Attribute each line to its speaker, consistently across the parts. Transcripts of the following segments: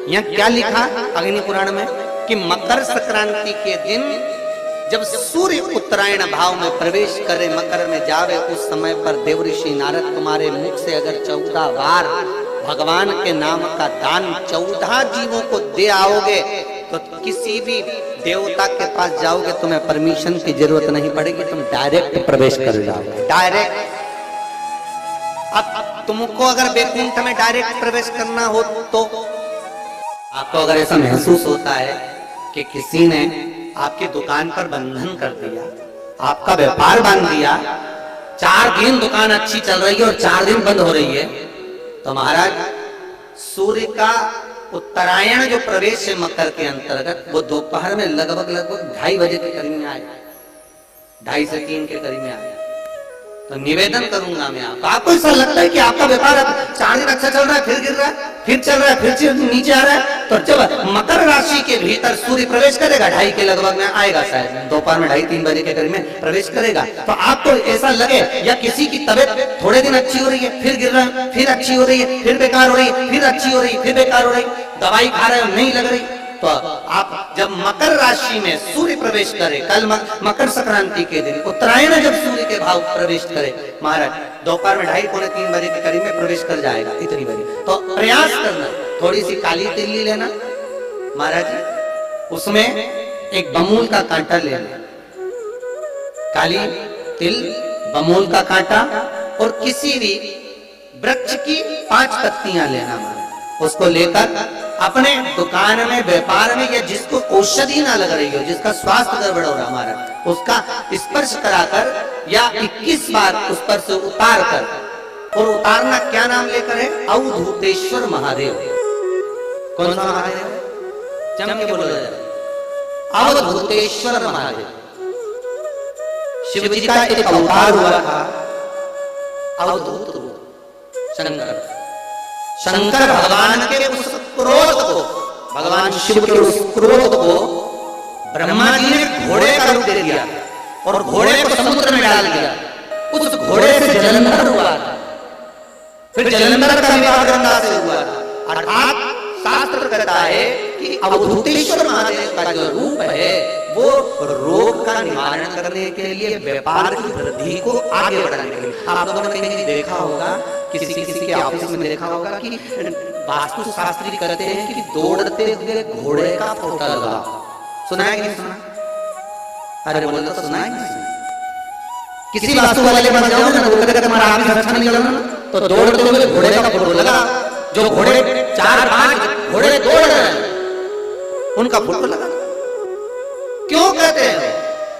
Speaker 1: यहाँ क्या लिखा अग्नि पुराण में कि मकर संक्रांति के दिन जब सूर्य उत्तरायण भाव में प्रवेश करे, मकर में जावे, उस समय पर देवऋषि नारद तुम्हारे मुख से अगर 14 बार भगवान के नाम का दान 14 जीवों को दे आओगे तो किसी भी देवता के पास जाओगे, तुम्हें परमिशन की जरूरत नहीं पड़ेगी, तुम डायरेक्ट प्रवेश कर जाओगे, डायरेक्ट। अब तुमको अगर वैकुंठ में डायरेक्ट प्रवेश करना हो तो आपको अगर ऐसा महसूस होता है कि किसी ने आपकी दुकान पर बंधन कर दिया, आपका व्यापार बांध दिया, 4 दिन दुकान अच्छी चल रही है और 4 दिन बंद हो रही है, तो महाराज सूर्य का उत्तरायण जो प्रवेश है मकर के अंतर्गत, वो दोपहर में लगभग 2:30 बजे के करीब में आए, 2:30 से 3 के करीब में आए। तो निवेदन करूंगा मैं आपको ऐसा लगता है कि आपका व्यापार 4 दिन अच्छा चल रहा है, फिर गिर रहा है, फिर चल रहा है, फिर नीचे आ रहा है, तो जब मकर राशि के भीतर सूर्य प्रवेश करेगा 2:30 के लगभग में आएगा, शायद दोपहर में 2:30-3 बजे के करीब में प्रवेश करेगा, तो आपको ऐसा लगे या किसी की तबीयत थोड़े दिन अच्छी हो रही है, फिर गिर रहा है, फिर अच्छी हो रही है, फिर बेकार हो रही है, फिर अच्छी हो रही है, फिर बेकार हो रही, दवाई खा रहे हो नहीं लग रही, तो आप जब मकर राशि में सूर्य प्रवेश करे, कल मकर संक्रांति के दिन उत्तरायण जब सूर्य के भाव प्रवेश करे महाराज, दोपहर में 2:30-3 बजे के करीब में प्रवेश कर जाएगा, इतनी बजे, तो प्रयास करना, थोड़ी सी काली तिल्ली लेना महाराज जी, उसमें एक बमूल का कांटा लेना, काली तिल, बमूल का कांटा और किसी भी वृक्ष की 5 पत्तियां लेना महाराज, उसको लेकर अपने दुकान में, व्यापार में, या जिसको औषधि ना लग रही हो, जिसका स्वास्थ्य गड़बड़ हो रहा हमारा, उसका स्पर्श कराकर या 21 बार उस पर से उतार कर, और उतारना क्या नाम लेकर है, अवधूतेश्वर महादेव। कौन सा महादेव? चम के बोलो, अवधूतेश्वर महादेव। शिव जी का एक अवतार हुआ था, अवधूत शंकर। शंकर भगवान के उस क्रोध को, भगवान शिव के उस क्रोध को ब्रह्मा जी ने घोड़े का रूप दे दिया और घोड़े को समुद्र में डाल दिया, उस घोड़े से जलंधर हुआ था, फिर जलंधर का विवाह गंगा से हुआ था। अर्थात शास्त्र कहता है कि अवधूतेश्वर महादेव का जो रूप है वो रोग का निवारण करने के लिए, व्यापार की वृद्धि को आगे बढ़ाने के लिए। आप लोगों ने कहीं देखा होगा, किसी के ऑफिस में देखा होगा कि वास्तु शास्त्री कहते हैं कि दौड़ते हुए घोड़े का फोटो लगाओ। सुना है कि नहीं सुना? अरे बोलो तो सुना है कि नहीं सुना? किसी वास्तु वाले के पास जाओगे ना, वो कहते तुम्हारा ऑफिस अच्छा नहीं लगा ना, तो दौड़ते हुए घोड़े का फोटो लगा, जो घोड़े 4-5 घोड़े दौड़ रहे हैं उनका फोटो लगा। क्यों कहते हैं?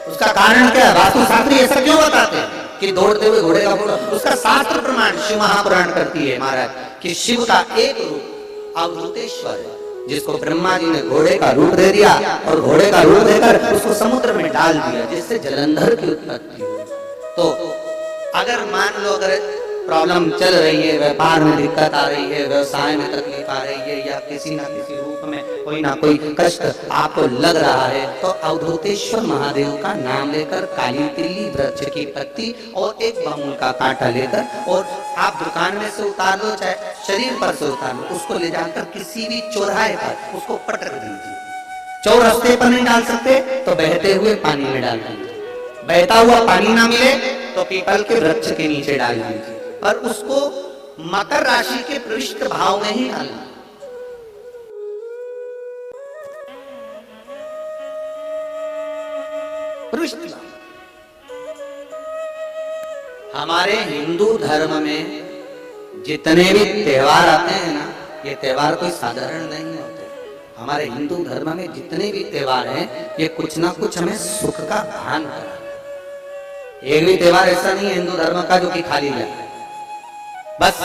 Speaker 1: उसका कारण क्या है? वास्तु शास्त्री ऐसा क्यों बताते हैं कि दौड़ते हुए घोड़े का फोटो? उसका शास्त्र प्रमाण शिव महापुराण करती है महाराज कि शिव का एक रूप अवधूतेश्वर है, जिसको ब्रह्मा जी ने घोड़े का रूप दे दिया और घोड़े का रूप देकर उसको समुद्र में डाल दिया, जिससे जलंधर की उत्पत्ति हुई। तो अगर मान लो अगर प्रॉब्लम चल रही है, व्यापार में दिक्कत आ रही है, व्यवसाय में तकलीफ आ रही है, या किसी ना किसी रूप में कोई ना कोई कष्ट आपको लग रहा है, तो अवधूतेश्वर महादेव का नाम लेकर काली तिल्ली, वृक्ष की पत्ती और एक बमूल का कांटा लेकर, और आप दुकान में से उतार लो, चाहे शरीर पर से उतार लो, उसको ले जाकर किसी भी चौराहे पर उसको पटक दीजिए। चौरास्ते पर नहीं डाल सकते तो बहते हुए पानी में डाल दीजिए, बहता हुआ पानी ना मिले तो पीपल के वृक्ष के नीचे डाल दीजिए, पर उसको मकर राशि के पृष्ठ भाव में ही डालना। पृष्ठ हमारे हिंदू धर्म में जितने भी त्योहार आते हैं ना, ये त्योहार कोई साधारण नहीं होते। हमारे हिंदू धर्म में जितने भी त्योहार हैं, ये कुछ ना कुछ हमें सुख का भान करा। एक भी त्योहार ऐसा नहीं है हिंदू धर्म का जो कि खाली जाए, बस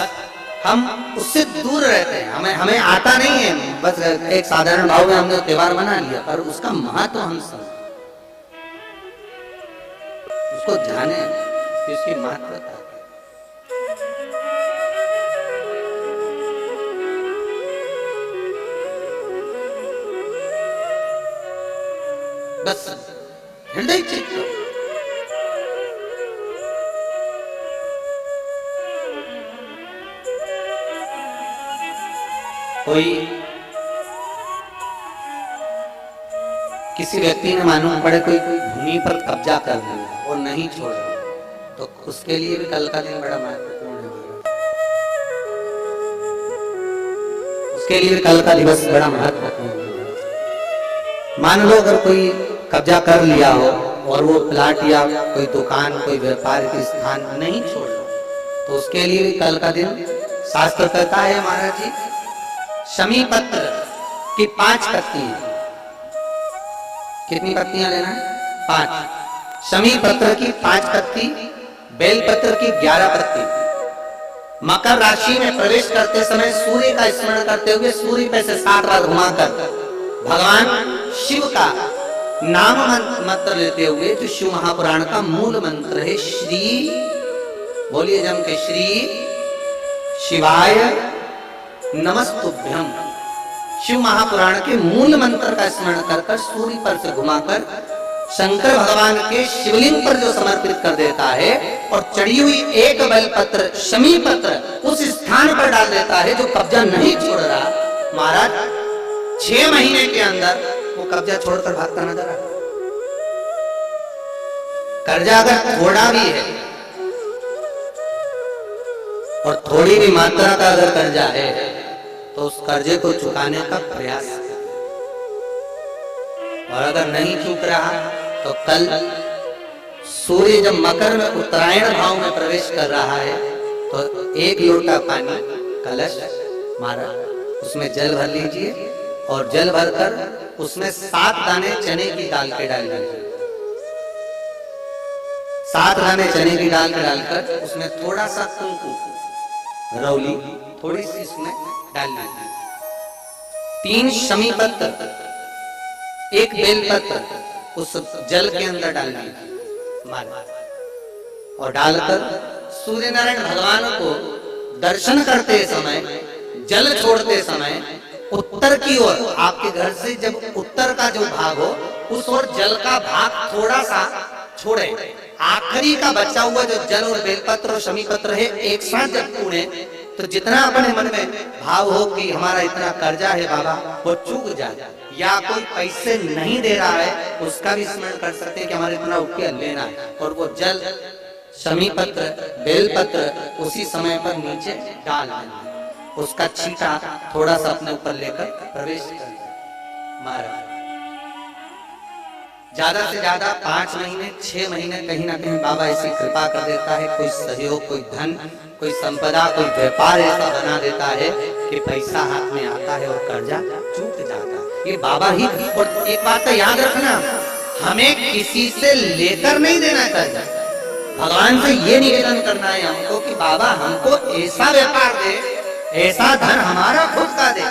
Speaker 1: हम उससे दूर रहते हैं, हमें आता नहीं है, बस एक साधारण भाव में हमने त्योहार मना लिया, पर उसका महत्व हम समझ, उसको जाने, इसकी महत्वता। बस हृदय चित्त कोई किसी व्यक्ति ने मालूम पड़े कोई भूमि पर कब्जा कर लिया और नहीं छोड़ रहा, तो उसके लिए भी कल का दिन बड़ा महत्वपूर्ण है। उसके लिए भी कल का दिवस बड़ा महत्वपूर्ण है। मान लो अगर कोई कब्जा कर लिया हो और वो प्लाट या कोई दुकान कोई व्यापार के स्थान नहीं छोड़ रहा, तो उसके लिए भी कल का दिन शास्त्र कहता है महाराज जी, शमी पत्र की 5 पत्तियां, कितनी पत्तियां लेना है? 5। शमी पत्र की 5 पत्ती, बेल पत्र की 11 पत्ती। मकर राशि में प्रवेश करते समय सूर्य का स्मरण करते हुए सूर्य पे से 7 बार घुमाकर भगवान शिव का नाम मंत्र लेते हुए, जो शिव महापुराण का मूल मंत्र है, श्री, बोलिए जम के, श्री शिवाय नमस्तुभ्यम, शिव महापुराण के मूल मंत्र का स्मरण कर सूर्य पर से घुमाकर शंकर भगवान के शिवलिंग पर जो समर्पित कर देता है और चढ़ी हुई एक बेलपत्र शमी पत्र उस स्थान पर डाल देता है जो कब्जा नहीं छोड़ रहा, महाराज 6 महीने के अंदर वो कब्जा छोड़कर भागता नजर आता। कर्जा अगर थोड़ा भी है और थोड़ी भी मात्रा का अगर कर्जा है तो उस कर्जे को चुकाने का प्रयास करें, और अगर नहीं चूक रहा तो कल सूर्य जब मकर में उत्तरायण भाव में प्रवेश कर रहा है तो 1 लोटा पानी कलश मारा, उसमें जल भर लीजिए और जल भरकर उसमें 7 दाने चने की दाल के डाल दीजिए। 7 दाने चने की दाल के डालकर उसमें थोड़ा सा कुंकू रौली थोड़ी सी इसमें डाल दीजिए। 3 शमी पत्र, 1 बेल पत्र उस जल के अंदर डाल दीजिए माला, और डालकर सूर्य नारायण भगवान को दर्शन करते समय, जल छोड़ते समय उत्तर की ओर, आपके घर से जब उत्तर का जो भाग हो उस ओर जल का भाग थोड़ा सा छोड़े। आखिरी का बचा हुआ जो जल और बेलपत्र और शमी पत्र है एक साथ जब पूरे, तो जितना अपने मन में भाव हो कि हमारा इतना कर्जा है बाबा, वो चूक जाए, या कोई पैसे नहीं दे रहा है उसका भी स्मरण कर सकते हैं कि हमारे इतना रुपया लेना है, और वो जल शमी पत्र बेलपत्र उसी समय पर नीचे डाल देना, उसका छींटा थोड़ा सा अपने ऊपर लेकर प्रवेश कर महाराज। ज्यादा से ज्यादा 5 महीने 6 महीने कहीं ना कहीं बाबा ऐसी कृपा कर देता है, कोई सहयोग, कोई धन, कोई संपदा, कोई व्यापार ऐसा बना देता है कि पैसा हाथ में आता है और कर्जा चूक जाता है। ये बाबा ही। और एक बात तो याद रखना, हमें किसी से लेकर नहीं देना कर्जा, भगवान से ये निवेदन करना है हमको कि बाबा हमको ऐसा व्यापार दे, ऐसा धन हमारा खुद का दे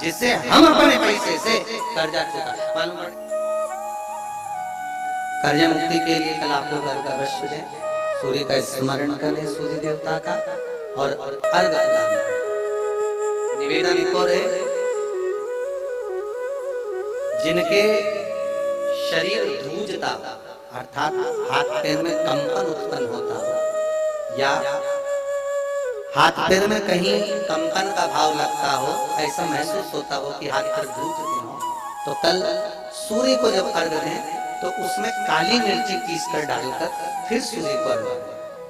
Speaker 1: जिससे हम अपने पैसे से कर्जा चुका। मालूम पड़े कर्जा मुक्ति के लिए कल आप लोग अर्घ अवश्य दें, सूर्य का स्मरण करें, सूर्य देवता का, और अर्घ निवेदन एक और है, जिनके शरीर धूजता अर्थात हाथ पैर में कंपन उत्पन्न होता हो या हाथ पैर में कहीं कंपन का भाव लगता हो, ऐसा महसूस होता हो कि हाथ पैर धूजते हो, तो कल सूर्य को जब अर्घ दें तो उसमें काली मिर्ची पीस कर डालकर फिर सूर्य को अर्घ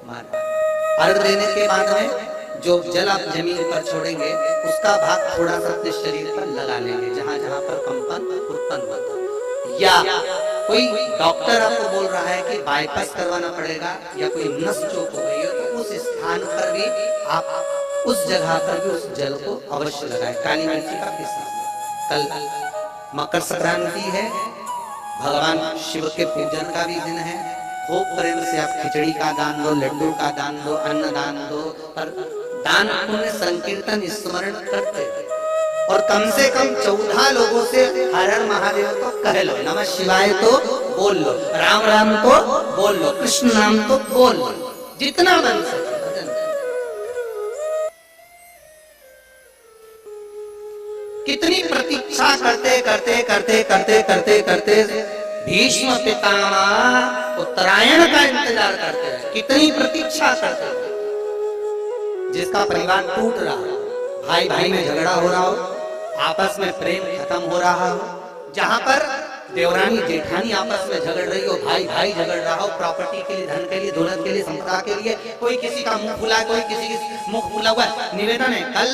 Speaker 1: मारें। अर्घ देने के बाद में जो जल आप जमीन पर छोड़ेंगे उसका भाग थोड़ा सा अपने शरीर पर लगा लेंगे जहां जहां पर कंपन उत्पन्न होता। या कोई डॉक्टर आपको बोल रहा है कि बाईपास करवाना पड़ेगा या कोई नस चोक हो गई हो, तो उस स्थान पर भी आप उस जगह पर भी उस जल को अवश्य लगाएं, काली मिर्ची का पीसना। कल मकर संक्रांति है, भगवान शिव के पूजन का भी दिन है। खूब प्रेम से आप खिचड़ी का दान दो, लड्डू का दान दो, अन्न दान दो, पर दान पुण्य संकीर्तन स्मरण करते, और कम से कम 14 लोगों से हर हर महादेव तो कह लो, नमः शिवाय तो बोल लो, राम राम तो बोल लो, कृष्ण नाम तो बोल लो, जितना मन सके। कितनी प्रतीक्षा करते करते करते करते करते करते भीष्म पितामह उत्तरायण का इंतजार करते हैं, कितनी प्रतीक्षा करते हैं। जिसका परिवार टूट रहा हो, भाई भाई में झगड़ा हो रहा हो, आपस में प्रेम खत्म हो रहा हो, जहां पर देवरानी जेठानी आपस में झगड़ रही हो, भाई भाई झगड़ रहा हो, प्रॉपर्टी के लिए, धन के लिए, दौलत के लिए, संपदा के लिए, कोई किसी का मुंह फुला, कोई किसी की मुंह फुला हुआ। निवेदन है, कल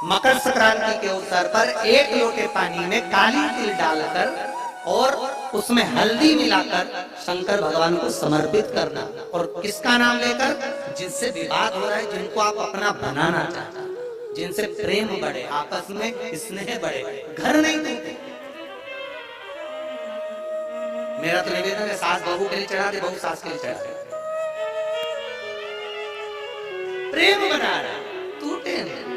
Speaker 1: मकर संक्रांति के अवसर पर 1 लोटे पानी में काली तिल डालकर और उसमें हल्दी मिलाकर शंकर भगवान को समर्पित करना। और किसका नाम लेकर? जिनसे विवाद हो रहा है, जिनको आप अपना बनाना चाहते हैं, जिनसे प्रेम बढ़े, आपस में स्नेह बढ़े, घर नहीं टूटे। मेरा तो निवेदन है, सास बहू के लिए चढ़ा दे, बहू सास के लिए चढ़ा दे, प्रेम बना रहा, टूटे नहीं।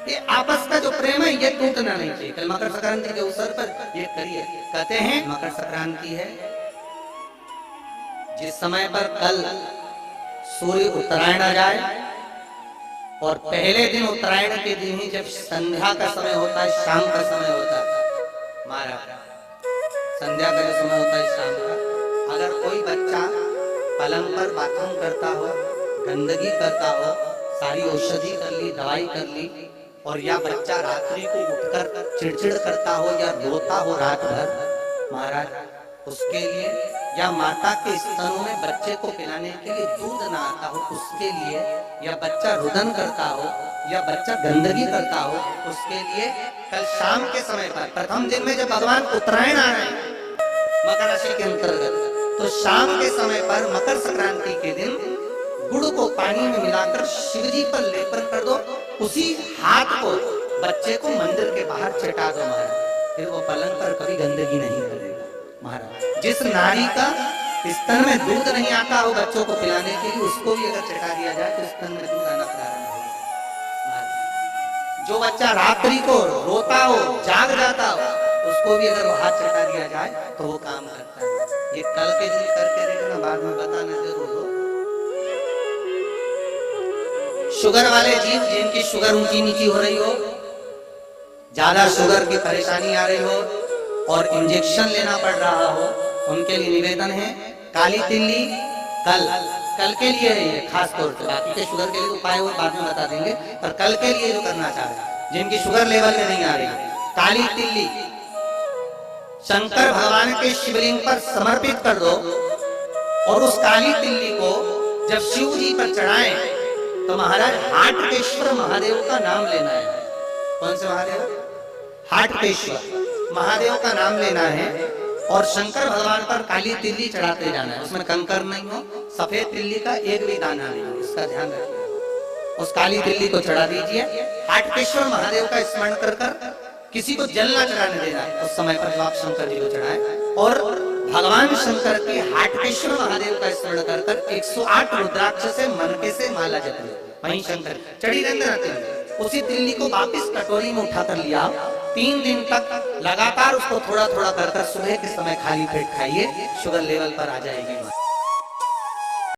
Speaker 1: ये आपस का जो प्रेम है ये टूटना नहीं चाहिए। कल मकर संक्रांति के अवसर पर ये करिए। कहते हैं मकर संक्रांति है जिस समय पर कल सूर्य उत्तरायण आ जाए और पहले दिन उत्तरायण के दिन ही जब संध्या का समय होता है, शाम का समय होता है, महाराज संध्या का जो समय होता है शाम का, अगर कोई बच्चा पलंग पर बाथरूम करता हो, गंदगी करता हो, सारी औषधि कर ली, दवाई कर ली, और या बच्चा रात्रि को उठकर चिड़चिड़ करता हो या रोता हो रात भर, महाराज उसके लिए, या माता के स्तनों में बच्चे को पिलाने के लिए दूध ना आता हो उसके लिए, या बच्चा रुदन करता हो, या बच्चा गंदगी करता हो, उसके लिए कल शाम के समय पर, प्रथम दिन में जब भगवान उत्तरायण आ रहे हैं मकर राशि के अंतर्गत, तो शाम के समय पर मकर संक्रांति के दिन गुड़ को पानी में मिलाकर शिव जी पर लेपर कर दो, उसी हाथ को बच्चे को मंदिर के बाहर चटा दो महाराज, फिर वो पलंग पर कभी गंदगी नहीं करेगा महाराज। जिस नारी का स्तन में दूध नहीं आता हो बच्चों को पिलाने के लिए, उसको भी अगर चटा दिया जाए तो स्तन में दूध आना प्रारंभ होगा। जो बच्चा रात्रि को रोता हो, जाग जाता हो, उसको भी अगर वो हाथ चटा दिया जाए तो वो काम करता है। ये कल के दिन करके देखना, बाद में बताना जरूर हो। शुगर वाले जीव जिनकी शुगर ऊंची नीची हो रही हो, ज्यादा शुगर की परेशानी आ रही हो और इंजेक्शन लेना पड़ रहा हो, उनके लिए निवेदन है काली तिल्ली कल के लिए है ये खास तौर से। बाकी के शुगर के लिए उपाय वो बाद में बता देंगे, पर कल के लिए जो करना चाह रहे हैं जिनकी शुगर लेवल में नहीं आ रही, काली तिल्ली शंकर भगवान के शिवलिंग पर समर्पित कर दो और उस काली तिल्ली को जब शिव जी पर चढ़ाएं तो महाराज हाटकेश्वर महादेव का नाम लेना है। कौन से महादेव? हाटकेश्वर महादेव का नाम लेना है और शंकर भगवान पर काली तिल्ली चढ़ाते जाना है। उसमें कंकर नहीं हो, सफेद तिल्ली का एक भी दाना नहीं हो, इसका ध्यान रखिए। उस काली तिल्ली को चढ़ा दीजिए। हाटकेश्वर महादेव का स्मरण कर कर किसी को जल ना चढ़ाने देना है उस समय पर, जो आप शंकर जी को चढ़ाएं। और भगवान शंकर के हाटकेश्वर महादेव का स्मरण कर कर 108 रुद्राक्ष से मनके से माला जपे, वहीं शंकर चढ़ी रहते। उसी तिल्ली को वापिस कटोरी में उठा कर लिया। 3 दिन तक लगातार उसको थोड़ा थोड़ा कर सुबह के समय खाली पेट खाइए, शुगर लेवल पर आ जाएगी।